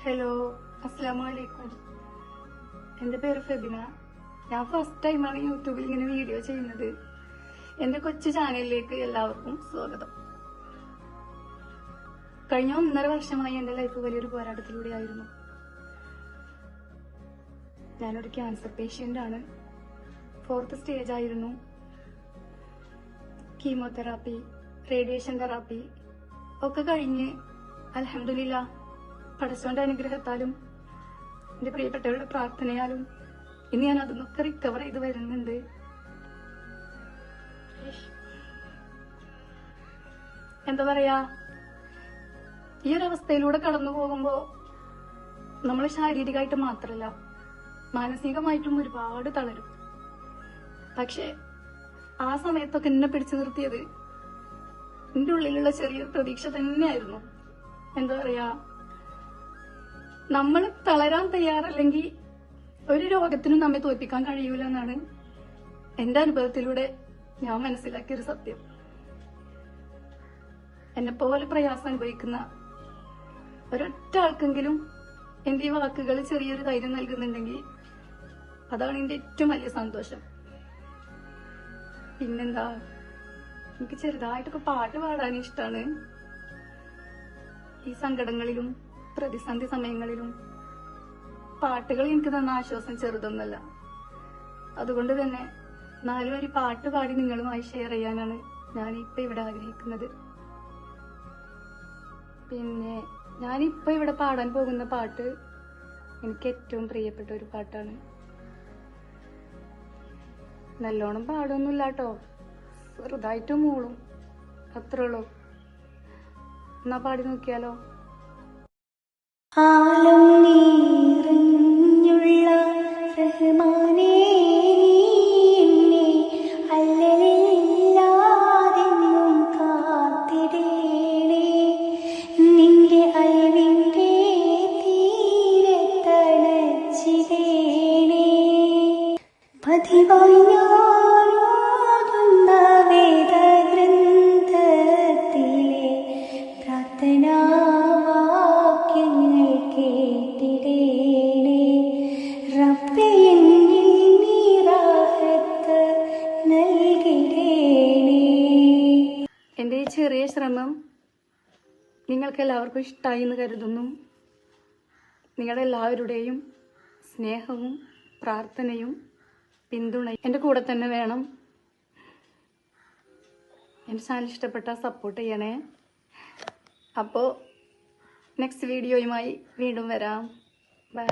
Hello, അസ്സലാമു അലൈക്കും. എൻ്റെ പേര് ഫെബിന. ഞാൻ ഫസ്റ്റ് ടൈമാണ് യൂട്യൂബിൽ ഇങ്ങനെ വീഡിയോ ചെയ്യുന്നത്. എൻ്റെ കൊച്ചു ചാനലിലേക്ക് എല്ലാവർക്കും സ്വാഗതം. കഴിഞ്ഞ 1.5 വർഷമായി എൻ്റെ ലൈഫ് വലിയൊരു പോരാട്ടത്തിലൂടെയായിരുന്നു. ഞാനൊരു ക്യാൻസർ പേഷ്യൻ്റ് ആണ്. 4th സ്റ്റേജ് ആയിരുന്നു. കീമോതെറാപ്പി, റേഡിയേഷൻ തെറാപ്പി ഒക്കെ കഴിഞ്ഞ് അൽഹംദുലില്ലാ പടച്ചവന്റെ അനുഗ്രഹത്താലും എന്റെ പ്രിയപ്പെട്ടവരുടെ പ്രാർത്ഥനയാലും ഇന്ന് ഞാൻ അതിനൊക്കെ റിക്കവർ ചെയ്ത് വരുന്നുണ്ട്. എന്താ പറയാ, ഈ ഒരു അവസ്ഥയിലൂടെ കടന്നു പോകുമ്പോ നമ്മൾ ശാരീരികമായിട്ട് മാത്രല്ല മാനസികമായിട്ടും ഒരുപാട് തളരും. പക്ഷെ ആ സമയത്തൊക്കെ എന്നെ പിടിച്ചു നിർത്തിയത് എന്റെ ഉള്ളിലുള്ള ചെറിയൊരു പ്രതീക്ഷ തന്നെയായിരുന്നു. എന്താ പറയാ, നമ്മൾ തളരാൻ തയ്യാറല്ലെങ്കിൽ ഒരു രോഗത്തിനും നമ്മെ തോൽപ്പിക്കാൻ കഴിയൂല എന്നാണ് എന്റെ അനുഭവത്തിലൂടെ ഞാൻ മനസ്സിലാക്കിയൊരു സത്യം. എന്നെ പോലെ പ്രയാസം അനുഭവിക്കുന്ന ഒരൊറ്റ ആൾക്കെങ്കിലും എന്റെ ഈ വാക്കുകൾ ചെറിയൊരു ധൈര്യം നൽകുന്നുണ്ടെങ്കിൽ അതാണ് എന്റെ ഏറ്റവും വലിയ സന്തോഷം. പിന്നെന്താ, എനിക്ക് ചെറുതായിട്ടൊക്കെ പാട്ട് പാടാൻ ഇഷ്ടമാണ്. ഈ സങ്കടങ്ങളിലും പ്രതിസന്ധി സമയങ്ങളിലും പാട്ടുകൾ എനിക്ക് തന്ന ആശ്വാസം ചെറുതൊന്നല്ല. അതുകൊണ്ട് തന്നെ 4 വരി പാട്ട് പാടി നിങ്ങളുമായി ഷെയർ ചെയ്യാനാണ് ഞാൻ ഇപ്പൊ ഇവിടെ ആഗ്രഹിക്കുന്നത്. പിന്നെ ഞാനിപ്പോ ഇവിടെ പാടാൻ പോകുന്ന പാട്ട് എനിക്ക് ഏറ്റവും പ്രിയപ്പെട്ട ഒരു പാട്ടാണ്. നല്ലോണം പാടൊന്നുമില്ല കേട്ടോ, ചെറുതായിട്ട് മൂളും, അത്രേ ഉള്ളൂ. എന്നാ പാടി നോക്കിയാലോ. ആലം നീറിഞ്ഞുള്ള റഹ്മാനേ, നീ അല്ലലില്ലാതെന്നും കാത്തിടേണേ. നിന്റെ അലിവിന്റെ തീരത്തണച്ചിടേണേ. പതിവായി ഞാനോതുന്ന വേദഗ്രന്ഥത്തിലെ പ്രാർത്ഥനാ എൻ്റെ ഈ ചെറിയ ശ്രമം നിങ്ങൾക്ക് എല്ലാവർക്കും ഇഷ്ടമായി എന്ന് കരുതുന്നു. നിങ്ങളുടെ എല്ലാവരുടെയും സ്നേഹവും പ്രാർത്ഥനയും പിന്തുണയും എൻ്റെ കൂടെ തന്നെ വേണം. എൻ്റെ ചാനൽ ഇഷ്ടപ്പെട്ടാൽ സപ്പോർട്ട് ചെയ്യണേ. അപ്പോൾ നെക്സ്റ്റ് വീഡിയോയുമായി വീണ്ടും വരാം. ബൈ.